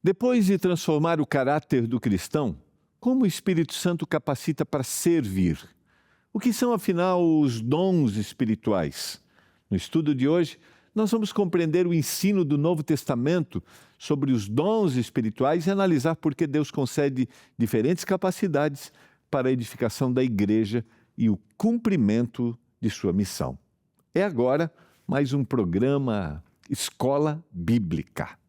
Depois de transformar o caráter do cristão, como o Espírito Santo capacita para servir? O que são, afinal, os dons espirituais? No estudo de hoje, nós vamos compreender o ensino do Novo Testamento sobre os dons espirituais e analisar por que Deus concede diferentes capacidades para a edificação da igreja e o cumprimento de sua missão. É agora mais um programa Escola Bíblica.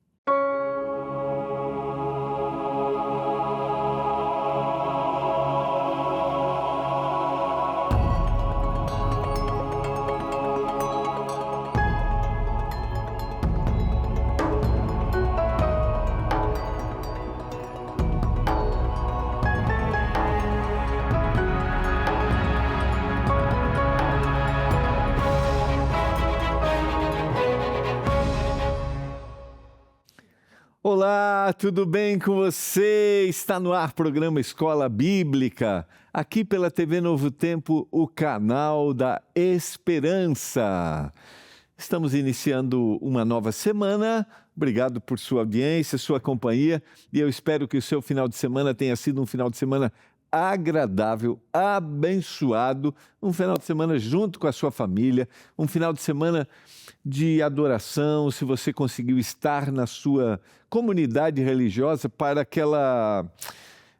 Olá, tudo bem com você? Está no ar o programa Escola Bíblica, aqui pela TV Novo Tempo, o canal da Esperança. Estamos iniciando uma nova semana. Obrigado por sua audiência, sua companhia, e eu espero que o seu final de semana tenha sido um final de semana agradável, abençoado, um final de semana junto com a sua família, um final de semana de adoração, se você conseguiu estar na sua comunidade religiosa para aquela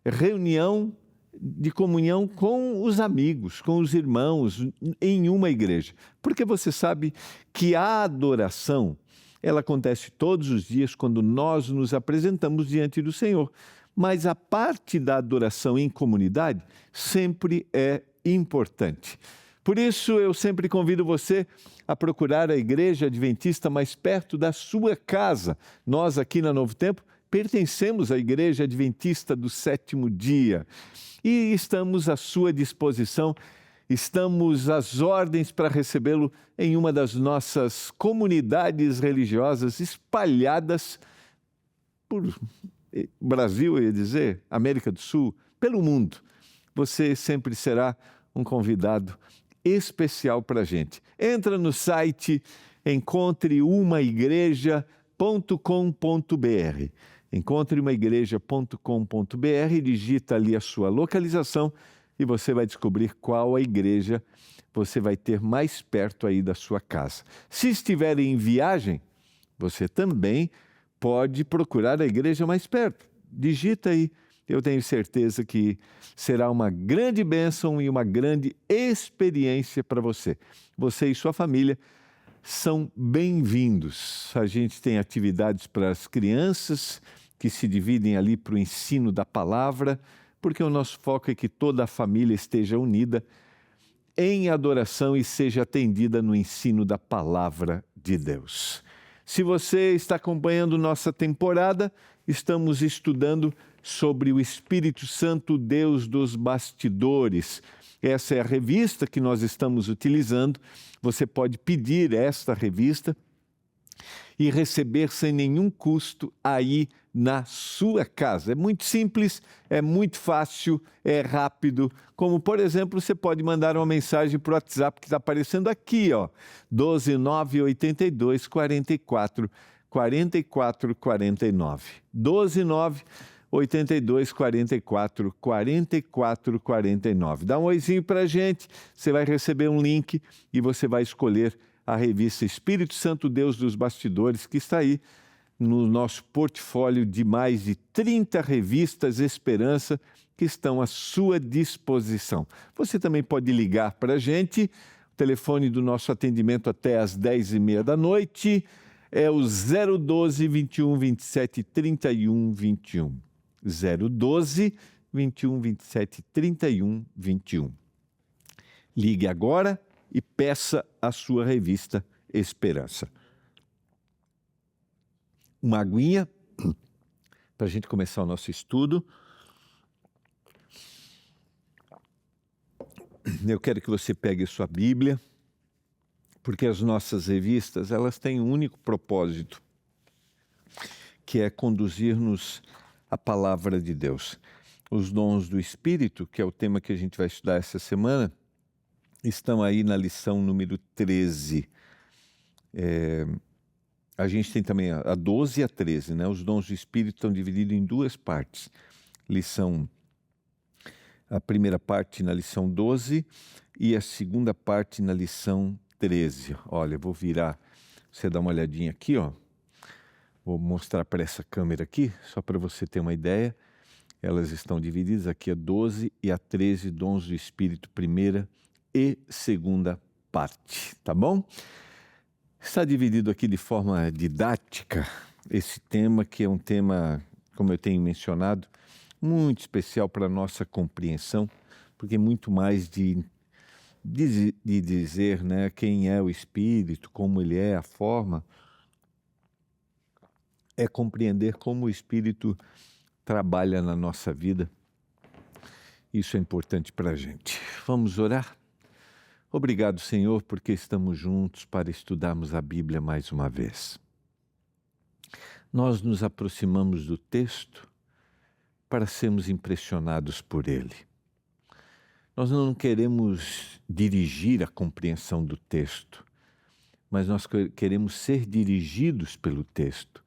reunião de comunhão com os amigos, com os irmãos, em uma igreja. Porque você sabe que a adoração, ela acontece todos os dias quando nós nos apresentamos diante do Senhor. Mas a parte da adoração em comunidade sempre é importante. Por isso, eu sempre convido você a procurar a igreja adventista mais perto da sua casa. Nós, aqui na Novo Tempo, pertencemos à Igreja Adventista do Sétimo Dia e estamos à sua disposição, estamos às ordens para recebê-lo em uma das nossas comunidades religiosas espalhadas por Brasil, eu ia dizer, América do Sul, pelo mundo. Você sempre será um convidado especial para a gente. Entra no site encontreumaigreja.com.br. Encontreumaigreja.com.br, digita ali a sua localização e você vai descobrir qual a igreja você vai ter mais perto aí da sua casa. Se estiver em viagem, você também pode procurar a igreja mais perto. Digita aí. Eu tenho certeza que será uma grande bênção e uma grande experiência para você. Você e sua família são bem-vindos. A gente tem atividades para as crianças que se dividem ali para o ensino da palavra, porque o nosso foco é que toda a família esteja unida em adoração e seja atendida no ensino da palavra de Deus. Se você está acompanhando nossa temporada, estamos estudando sobre o Espírito Santo, Deus dos bastidores. Essa é a revista que nós estamos utilizando. Você pode pedir esta revista e receber sem nenhum custo aí na sua casa. É muito simples, é muito fácil, é rápido. Como, por exemplo, você pode mandar uma mensagem para o WhatsApp que está aparecendo aqui, ó, 12982 44 44 49. 12982 44 44 49. Dá um oizinho para a gente, você vai receber um link e você vai escolher a revista Espírito Santo, Deus dos Bastidores, que está aí no nosso portfólio de mais de 30 revistas Esperança que estão à sua disposição. Você também pode ligar para a gente, o telefone do nosso atendimento até às 10h30 da noite é o 012 21 27 31 21. 012 21 27 31 21. Ligue agora e peça a sua revista Esperança. Uma aguinha para a gente começar o nosso estudo. Eu quero que você pegue a sua Bíblia, porque as nossas revistas, elas têm um único propósito, que é conduzir-nos à palavra de Deus. Os dons do Espírito, que é o tema que a gente vai estudar essa semana, estão aí na lição número 13. a gente tem também a 12 e a 13, né? Os dons do Espírito estão divididos em duas partes. A primeira parte na lição 12 e a segunda parte na lição 13. Olha, eu vou virar, você dá uma olhadinha aqui, ó. Vou mostrar para essa câmera aqui, só para você ter uma ideia. Elas estão divididas aqui a 12 e a 13 dons do Espírito, primeira e segunda parte, tá bom? Está dividido aqui de forma didática esse tema, que é um tema, como eu tenho mencionado, muito especial para a nossa compreensão, porque muito mais de dizer, né, quem é o Espírito, como ele é, a forma, é compreender como o Espírito trabalha na nossa vida. Isso é importante para a gente. Vamos orar? Obrigado, Senhor, porque estamos juntos para estudarmos a Bíblia mais uma vez. Nós nos aproximamos do texto para sermos impressionados por ele. Nós não queremos dirigir a compreensão do texto, mas nós queremos ser dirigidos pelo texto,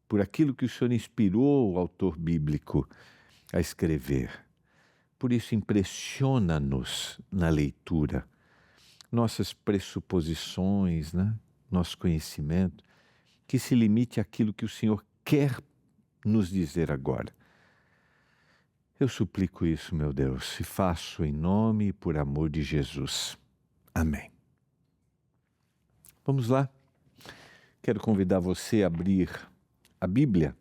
por aquilo que o Senhor inspirou o autor bíblico a escrever. Por isso, impressiona-nos na leitura, nossas pressuposições, né? Nosso conhecimento, que se limite àquilo que o Senhor quer nos dizer agora. Eu suplico isso, meu Deus, e faço em nome e por amor de Jesus. Amém. Vamos lá. Quero convidar você a abrir a Bíblia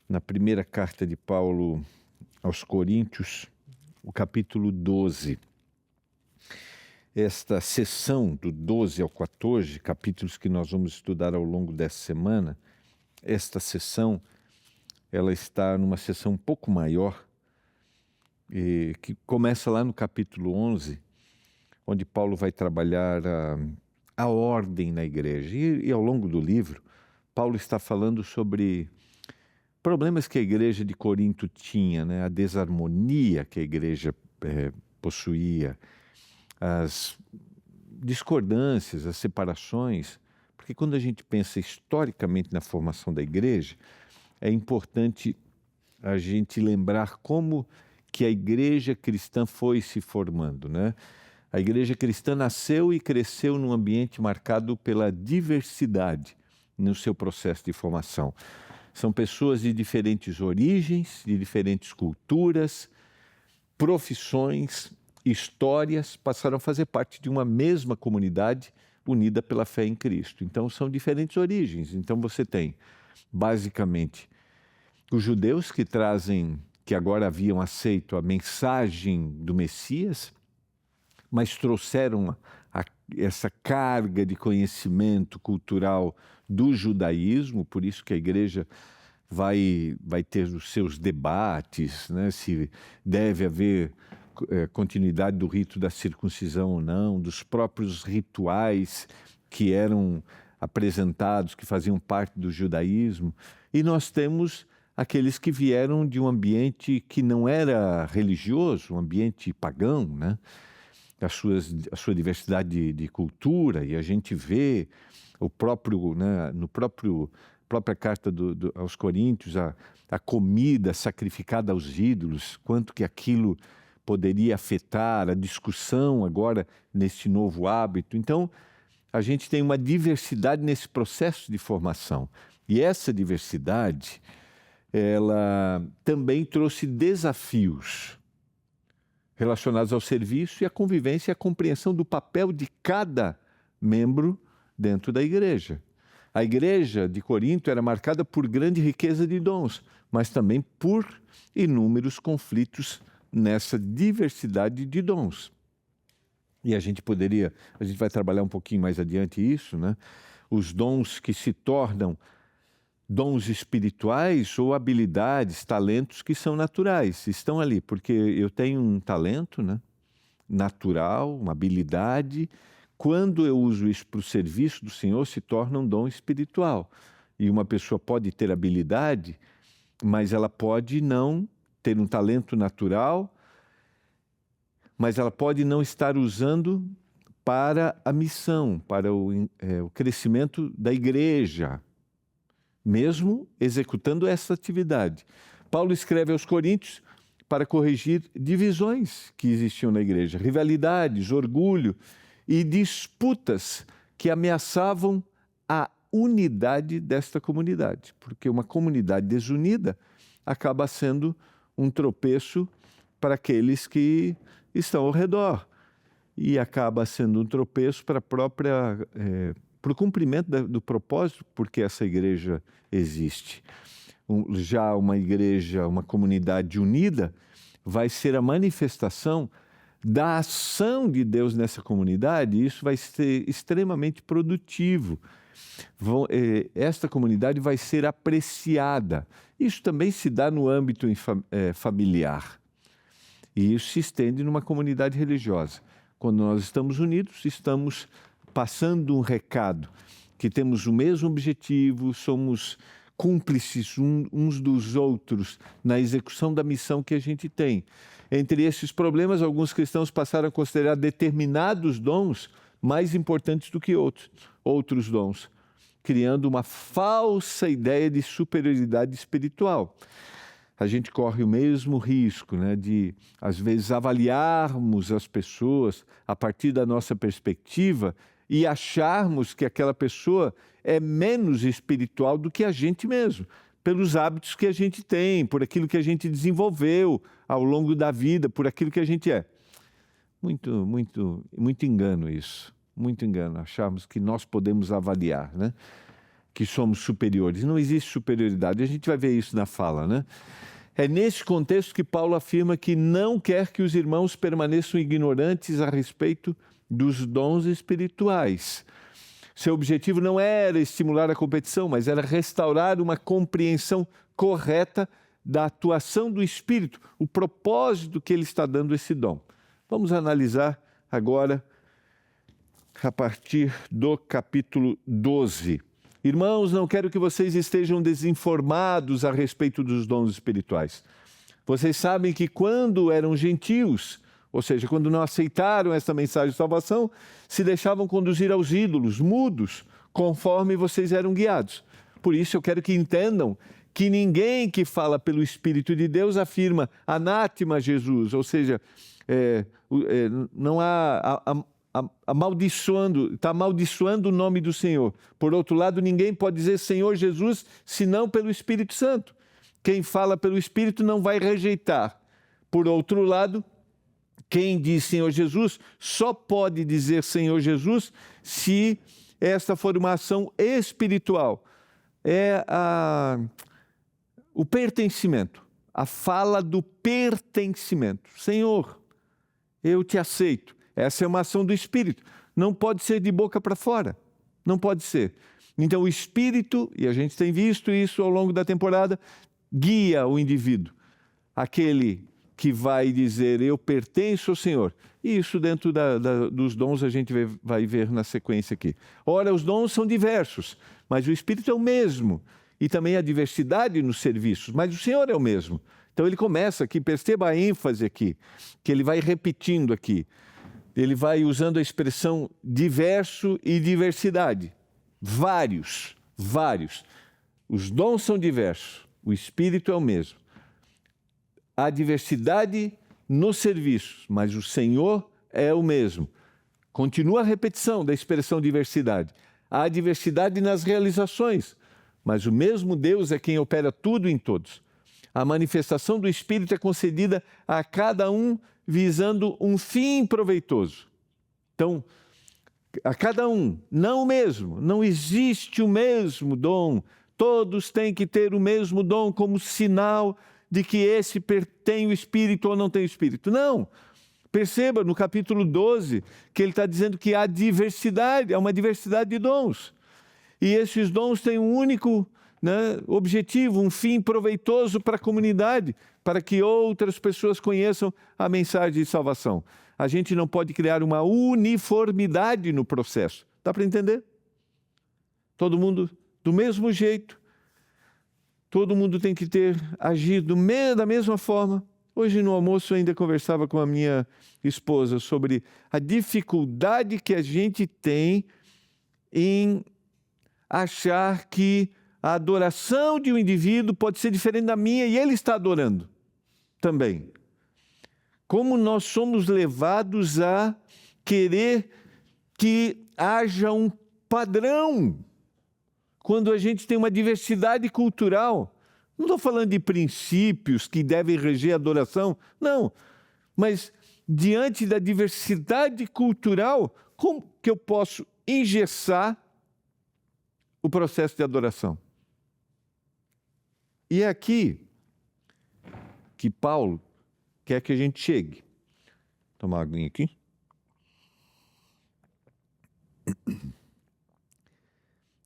na primeira carta de Paulo aos Coríntios, o capítulo 12. Esta sessão do 12 ao 14, capítulos que nós vamos estudar ao longo dessa semana, esta sessão, ela está numa sessão um pouco maior, que começa lá no capítulo 11, onde Paulo vai trabalhar a ordem na igreja. E ao longo do livro, Paulo está falando sobre problemas que a igreja de Corinto tinha, né? A desarmonia que a igreja possuía, as discordâncias, as separações, porque quando a gente pensa historicamente na formação da igreja, é importante a gente lembrar como que a igreja cristã foi se formando, né? A igreja cristã nasceu e cresceu num ambiente marcado pela diversidade no seu processo de formação. São pessoas de diferentes origens, de diferentes culturas, profissões, histórias, passaram a fazer parte de uma mesma comunidade unida pela fé em Cristo. Então, são diferentes origens. Então, você tem, basicamente, os judeus que agora haviam aceito a mensagem do Messias, mas trouxeram essa carga de conhecimento cultural do judaísmo, por isso que a igreja vai ter os seus debates, né, se deve haver continuidade do rito da circuncisão ou não, dos próprios rituais que eram apresentados, que faziam parte do judaísmo. E nós temos aqueles que vieram de um ambiente que não era religioso, um ambiente pagão, né? A sua diversidade de cultura, e a gente vê o próprio, né, própria carta aos Coríntios, a comida sacrificada aos ídolos, quanto que aquilo poderia afetar a discussão agora nesse novo hábito. Então, a gente tem uma diversidade nesse processo de formação. E essa diversidade, ela também trouxe desafios relacionados ao serviço e à convivência e à compreensão do papel de cada membro dentro da igreja. A igreja de Corinto era marcada por grande riqueza de dons, mas também por inúmeros conflitos nessa diversidade de dons. E a gente vai trabalhar um pouquinho mais adiante isso, né? Os dons que se tornam dons espirituais ou habilidades, talentos que são naturais, estão ali, porque eu tenho um talento, né, natural, uma habilidade, quando eu uso isso para o serviço do Senhor, se torna um dom espiritual. E uma pessoa pode ter habilidade, mas ela pode não ter um talento natural, mas ela pode não estar usando para a missão, para o crescimento da igreja, mesmo executando essa atividade. Paulo escreve aos Coríntios para corrigir divisões que existiam na igreja, rivalidades, orgulho e disputas que ameaçavam a unidade desta comunidade, porque uma comunidade desunida acaba sendo um tropeço para aqueles que estão ao redor e acaba sendo um tropeço para o cumprimento do propósito porque essa igreja existe. Já uma igreja, uma comunidade unida, vai ser a manifestação da ação de Deus nessa comunidade, e isso vai ser extremamente produtivo. Esta comunidade vai ser apreciada. Isso também se dá no âmbito familiar. E isso se estende numa comunidade religiosa. Quando nós estamos unidos, estamos passando um recado, que temos o mesmo objetivo, somos cúmplices uns dos outros na execução da missão que a gente tem. Entre esses problemas, alguns cristãos passaram a considerar determinados dons mais importantes do que outros dons, criando uma falsa ideia de superioridade espiritual. A gente corre o mesmo risco, né, de, às vezes, avaliarmos as pessoas a partir da nossa perspectiva e acharmos que aquela pessoa é menos espiritual do que a gente mesmo, pelos hábitos que a gente tem, por aquilo que a gente desenvolveu ao longo da vida, por aquilo que a gente é. Muito engano isso, muito engano, acharmos que nós podemos avaliar, né? Que somos superiores. Não existe superioridade, a gente vai ver isso na fala, né? É nesse contexto que Paulo afirma que não quer que os irmãos permaneçam ignorantes a respeito dos dons espirituais. Seu objetivo não era estimular a competição, mas era restaurar uma compreensão correta da atuação do Espírito, o propósito que ele está dando esse dom. Vamos analisar agora a partir do capítulo 12. Irmãos, não quero que vocês estejam desinformados a respeito dos dons espirituais. Vocês sabem que quando eram gentios, ou seja, quando não aceitaram essa mensagem de salvação, se deixavam conduzir aos ídolos, mudos, conforme vocês eram guiados. Por isso eu quero que entendam que ninguém que fala pelo Espírito de Deus afirma anátema Jesus, ou seja, não há amaldiçoando, está amaldiçoando o nome do Senhor. Por outro lado, ninguém pode dizer Senhor Jesus, senão pelo Espírito Santo. Quem fala pelo Espírito não vai rejeitar. Por outro lado, quem diz Senhor Jesus só pode dizer Senhor Jesus se esta for uma ação espiritual. É o pertencimento, a fala do pertencimento. Senhor, eu te aceito. Essa é uma ação do Espírito. Não pode ser de boca para fora. Não pode ser. Então o Espírito, e a gente tem visto isso ao longo da temporada, guia o indivíduo. Aquele que vai dizer, eu pertenço ao Senhor. E isso dentro dos dons a gente vai ver na sequência aqui. Ora, os dons são diversos, mas o Espírito é o mesmo. E também a diversidade nos serviços, mas o Senhor é o mesmo. Então ele começa aqui, perceba a ênfase aqui, que ele vai repetindo aqui. Ele vai usando a expressão diverso e diversidade. Vários. Os dons são diversos, o Espírito é o mesmo. Há diversidade nos serviços, mas o Senhor é o mesmo. Continua a repetição da expressão diversidade. Há diversidade nas realizações, mas o mesmo Deus é quem opera tudo em todos. A manifestação do Espírito é concedida a cada um visando um fim proveitoso. Então, a cada um, não o mesmo, não existe o mesmo dom. Todos têm que ter o mesmo dom como sinal de que esse tem o Espírito ou não tem o Espírito. Não. Perceba no capítulo 12 que ele está dizendo que há diversidade, há uma diversidade de dons. E esses dons têm um único objetivo, um fim proveitoso para a comunidade, para que outras pessoas conheçam a mensagem de salvação. A gente não pode criar uma uniformidade no processo. Dá para entender? Todo mundo do mesmo jeito, todo mundo tem que agir da mesma forma, Hoje no almoço eu ainda conversava com a minha esposa sobre a dificuldade que a gente tem em achar que a adoração de um indivíduo pode ser diferente da minha e ele está adorando também. Como nós somos levados a querer que haja um padrão quando a gente tem uma diversidade cultural. Não estou falando de princípios que devem reger a adoração, não. Mas diante da diversidade cultural, como que eu posso engessar o processo de adoração? E é aqui que Paulo quer que a gente chegue. Vou tomar uma aguinha aqui.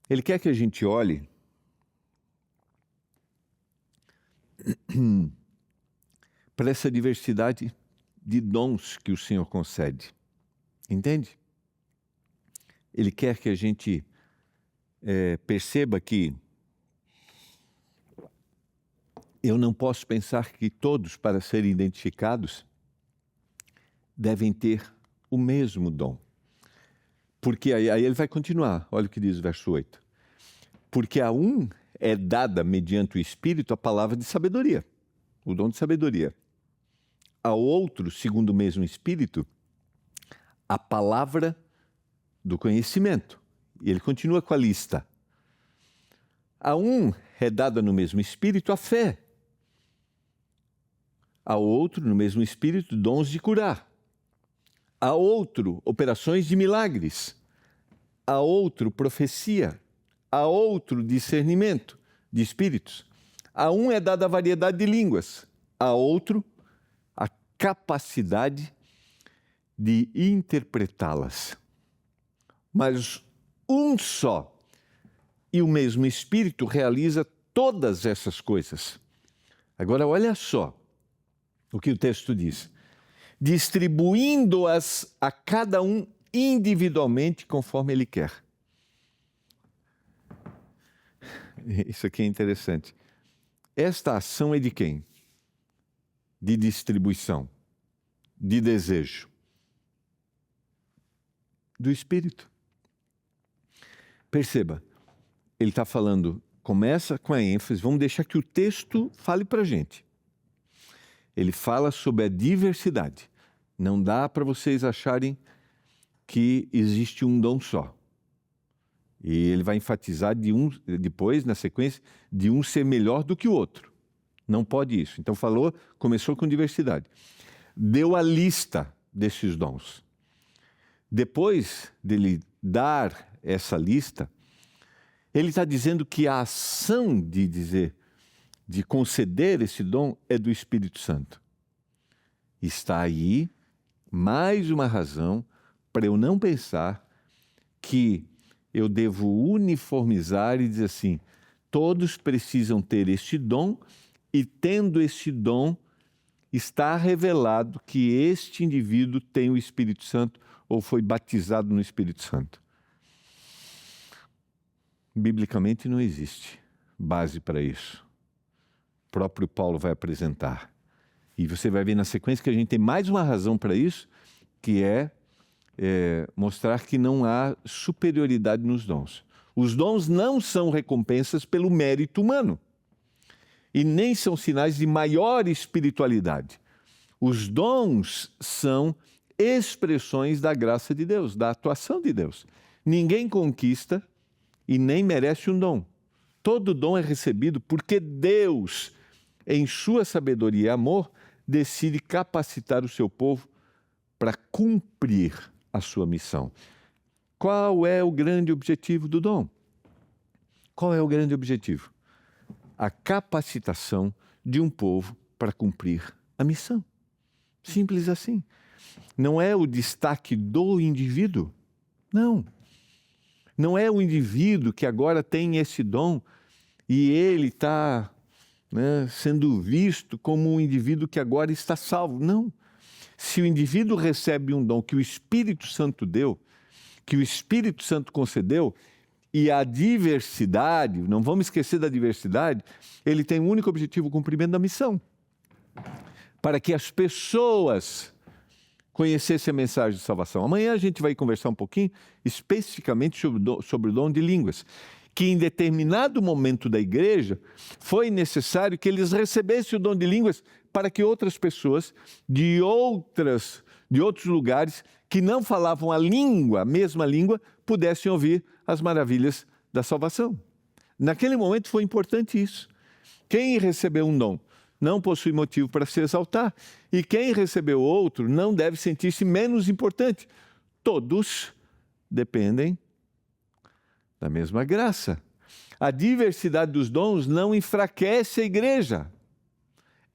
Ele quer que a gente olhe para essa diversidade de dons que o Senhor concede. Entende? Ele quer que a gente perceba que eu não posso pensar que todos, para serem identificados, devem ter o mesmo dom. Porque aí ele vai continuar, olha o que diz o verso 8. Porque a um é dada, mediante o Espírito, a palavra de sabedoria, o dom de sabedoria. Ao outro, segundo o mesmo Espírito, a palavra do conhecimento. E ele continua com a lista. A um é dada no mesmo Espírito a fé. Ao outro, no mesmo Espírito, dons de curar. A outro, operações de milagres. A outro, profecia. A outro, discernimento de espíritos. A um é dada a variedade de línguas. A outro, a capacidade de interpretá-las. Mas um só e o mesmo Espírito realiza todas essas coisas. Agora, olha só o que o texto diz. Distribuindo-as a cada um individualmente conforme ele quer. Isso aqui é interessante. Esta ação é de quem? De distribuição, de desejo. Do Espírito. Perceba, ele está falando, começa com a ênfase, vamos deixar que o texto fale para a gente. Ele fala sobre a diversidade. Não dá para vocês acharem que existe um dom só. E ele vai enfatizar depois, na sequência, de um ser melhor do que o outro. Não pode isso. Então começou com diversidade. Deu a lista desses dons. Depois dele dar essa lista, ele está dizendo que a ação de conceder esse dom é do Espírito Santo. Está aí mais uma razão para eu não pensar que eu devo uniformizar e dizer assim, todos precisam ter este dom e tendo este dom, está revelado que este indivíduo tem o Espírito Santo ou foi batizado no Espírito Santo. Biblicamente não existe base para isso. O próprio Paulo vai apresentar. E você vai ver na sequência que a gente tem mais uma razão para isso, que é mostrar que não há superioridade nos dons. Os dons não são recompensas pelo mérito humano e nem são sinais de maior espiritualidade. Os dons são expressões da graça de Deus, da atuação de Deus. Ninguém conquista e nem merece um dom. Todo dom é recebido porque Deus, em sua sabedoria e amor, decide capacitar o seu povo para cumprir a sua missão. Qual é o grande objetivo do dom? Qual é o grande objetivo? A capacitação de um povo para cumprir a missão. Simples assim. Não é o destaque do indivíduo. Não. Não é o indivíduo que agora tem esse dom e ele está sendo visto como um indivíduo que agora está salvo. Não. Se o indivíduo recebe um dom que o Espírito Santo deu, que o Espírito Santo concedeu, e a diversidade, não vamos esquecer da diversidade, ele tem um único objetivo, o cumprimento da missão. para que as pessoas conhecessem a mensagem de salvação. Amanhã a gente vai conversar um pouquinho especificamente sobre o dom de línguas, que em determinado momento da igreja foi necessário que eles recebessem o dom de línguas para que outras pessoas de outros lugares que não falavam a mesma língua, pudessem ouvir as maravilhas da salvação. Naquele momento foi importante isso. Quem recebeu um dom não possui motivo para se exaltar, e quem recebeu outro não deve sentir-se menos importante. Todos dependem da mesma graça. A diversidade dos dons não enfraquece a igreja.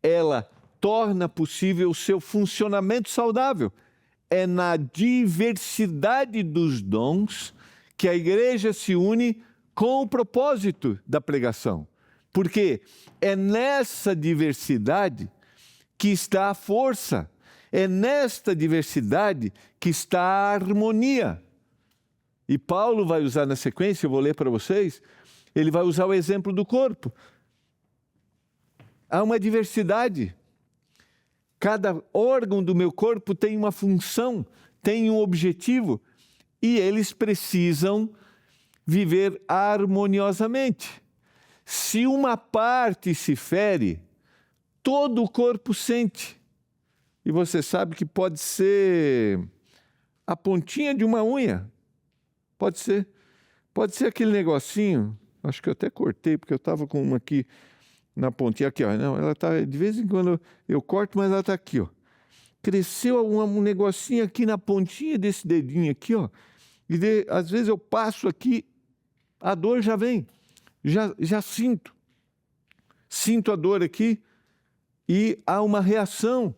Ela torna possível o seu funcionamento saudável. É na diversidade dos dons que a igreja se une com o propósito da pregação. Porque é nessa diversidade que está a força, é nesta diversidade que está a harmonia. E Paulo vai usar na sequência, eu vou ler para vocês, ele vai usar o exemplo do corpo. Há uma diversidade. Cada órgão do meu corpo tem uma função, tem um objetivo, e eles precisam viver harmoniosamente. Se uma parte se fere, todo o corpo sente. E você sabe que pode ser a pontinha de uma unha. Pode ser aquele negocinho. Acho que eu até cortei, porque eu estava com uma aqui na pontinha. Aqui, ó. Não, ela está, de vez em quando eu corto, mas ela está aqui, ó. Cresceu um negocinho aqui na pontinha desse dedinho aqui, ó. E às vezes eu passo aqui, a dor já vem. Já sinto a dor aqui e há uma reação.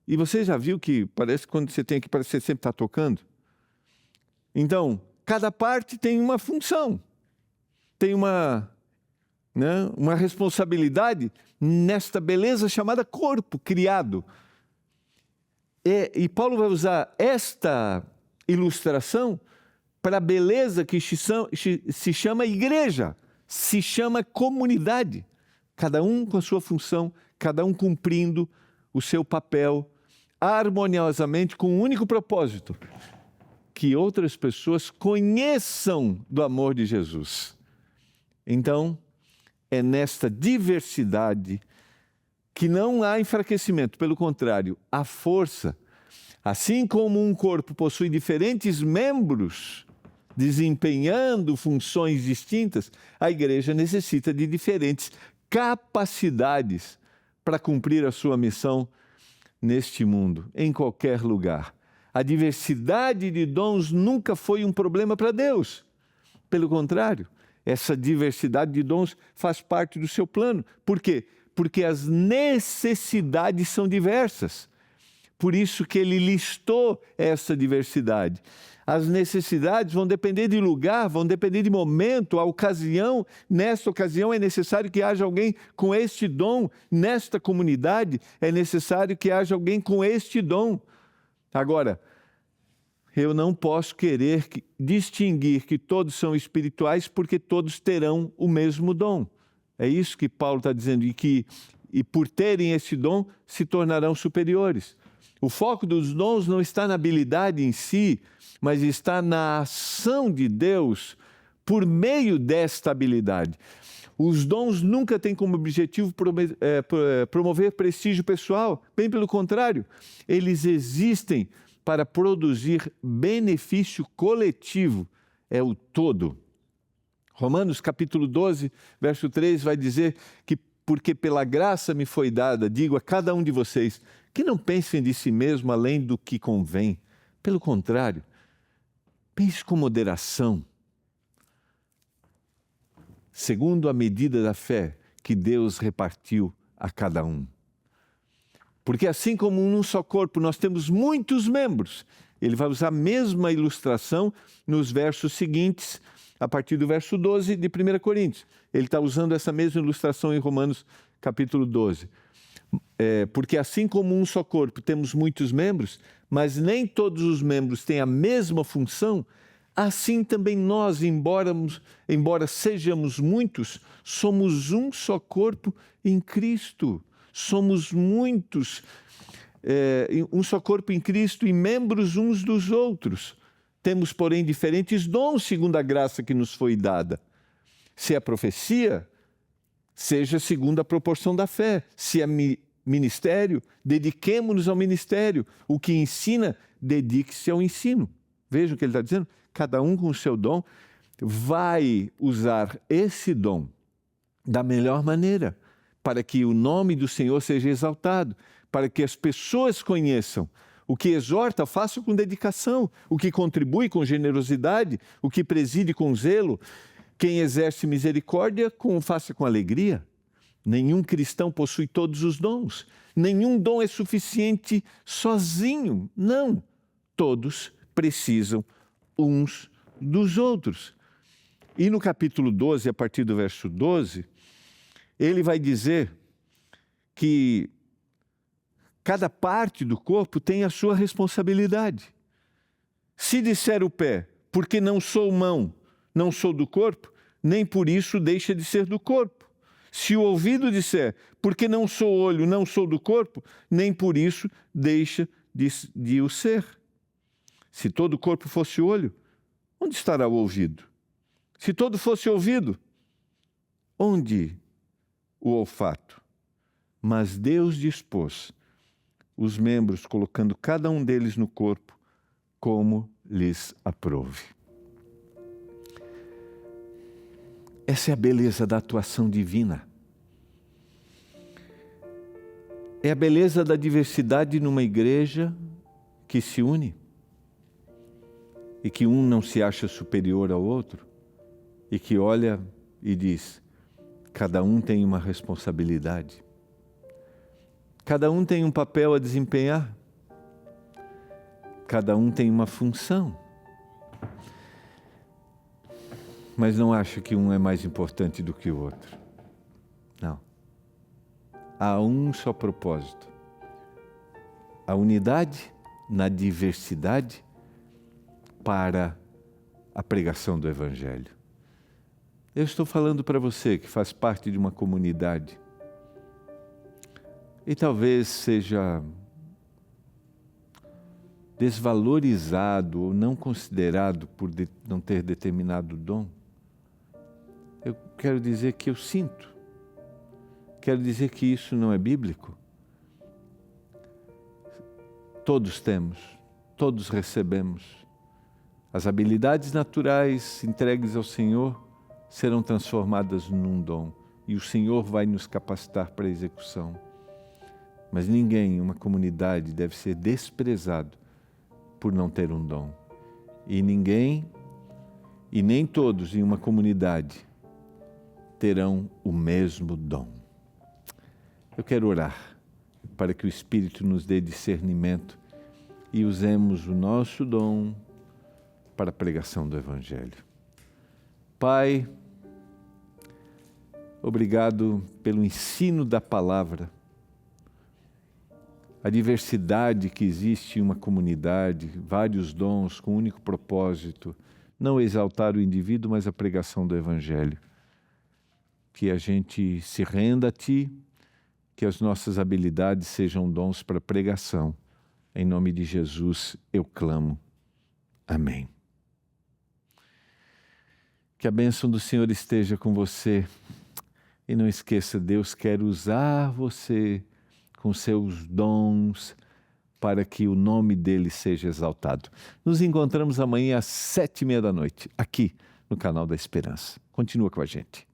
E você já viu que parece que quando você tem aqui, parece que você sempre está tocando? Então, cada parte tem uma função, tem uma responsabilidade nesta beleza chamada corpo criado. E Paulo vai usar esta ilustração para a beleza que se chama igreja. Se chama comunidade, cada um com a sua função, cada um cumprindo o seu papel harmoniosamente com um único propósito, que outras pessoas conheçam do amor de Jesus. Então, é nesta diversidade que não há enfraquecimento, pelo contrário, há força. Assim como um corpo possui diferentes membros, desempenhando funções distintas, a igreja necessita de diferentes capacidades para cumprir a sua missão neste mundo, em qualquer lugar. A diversidade de dons nunca foi um problema para Deus. Pelo contrário, essa diversidade de dons faz parte do seu plano. Por quê? Porque as necessidades são diversas. Por isso que ele listou essa diversidade. As necessidades vão depender de lugar, vão depender de momento, a ocasião. Nesta ocasião é necessário que haja alguém com este dom. Nesta comunidade é necessário que haja alguém com este dom. Agora, eu não posso querer distinguir que todos são espirituais porque todos terão o mesmo dom. É isso que Paulo está dizendo, e por terem esse dom se tornarão superiores. O foco dos dons não está na habilidade em si, mas está na ação de Deus por meio desta habilidade. Os dons nunca têm como objetivo promover prestígio pessoal, bem pelo contrário, eles existem para produzir benefício coletivo, é o todo. Romanos capítulo 12, verso 3 vai dizer que porque pela graça me foi dada, digo a cada um de vocês, que não pensem de si mesmo além do que convém. Pelo contrário, pense com moderação, segundo a medida da fé que Deus repartiu a cada um. Porque assim como num só corpo nós temos muitos membros, ele vai usar a mesma ilustração nos versos seguintes, a partir do verso 12 de 1 Coríntios. Ele está usando essa mesma ilustração em Romanos capítulo 12. Porque assim como um só corpo temos muitos membros, mas nem todos os membros têm a mesma função, assim também nós, embora sejamos muitos, somos um só corpo em Cristo. somos muitos, um só corpo em Cristo e membros uns dos outros. Temos, porém, diferentes dons segundo a graça que nos foi dada. Se é profecia, seja segundo a proporção da fé. Se é ministério, dediquemo-nos ao ministério. O que ensina, dedique-se ao ensino. Veja o que ele está dizendo. Cada um com o seu dom vai usar esse dom da melhor maneira, para que o nome do Senhor seja exaltado, para que as pessoas conheçam. O que exorta, faça com dedicação. O que contribui com generosidade, o que preside com zelo. Quem exerce misericórdia, faça com alegria. Nenhum cristão possui todos os dons. Nenhum dom é suficiente sozinho. Não. Todos precisam uns dos outros. E no capítulo 12, a partir do verso 12, ele vai dizer que cada parte do corpo tem a sua responsabilidade. Se disser o pé, porque não sou mão, não sou do corpo, nem por isso deixa de ser do corpo. Se o ouvido disser, porque não sou olho, não sou do corpo, nem por isso deixa de o ser. Se todo o corpo fosse olho, onde estará o ouvido? Se todo fosse ouvido, onde o olfato? Mas Deus dispôs os membros, colocando cada um deles no corpo, como lhes aprouve. Essa é a beleza da atuação divina. É a beleza da diversidade numa igreja que se une e que um não se acha superior ao outro e que olha e diz: cada um tem uma responsabilidade, cada um tem um papel a desempenhar, cada um tem uma função. Mas não acha que um é mais importante do que o outro. Não. Há um só propósito. A unidade na diversidade para a pregação do Evangelho. Eu estou falando para você que faz parte de uma comunidade e talvez seja desvalorizado ou não considerado por não ter determinado dom. Eu quero dizer que eu sinto. Quero dizer que isso não é bíblico. Todos temos, todos recebemos. As habilidades naturais entregues ao Senhor serão transformadas num dom e o Senhor vai nos capacitar para a execução. Mas ninguém em uma comunidade deve ser desprezado por não ter um dom. E ninguém, e nem todos em uma comunidade terão o mesmo dom. Eu quero orar para que o Espírito nos dê discernimento e usemos o nosso dom para a pregação do Evangelho. Pai, obrigado pelo ensino da palavra. A diversidade que existe em uma comunidade, vários dons com um único propósito, não exaltar o indivíduo, mas a pregação do Evangelho. Que a gente se renda a Ti, que as nossas habilidades sejam dons para pregação. Em nome de Jesus eu clamo. Amém. Que a bênção do Senhor esteja com você. E não esqueça, Deus quer usar você com seus dons para que o nome dele seja exaltado. Nos encontramos amanhã às 7:30 da noite, aqui no canal da Esperança. Continua com a gente.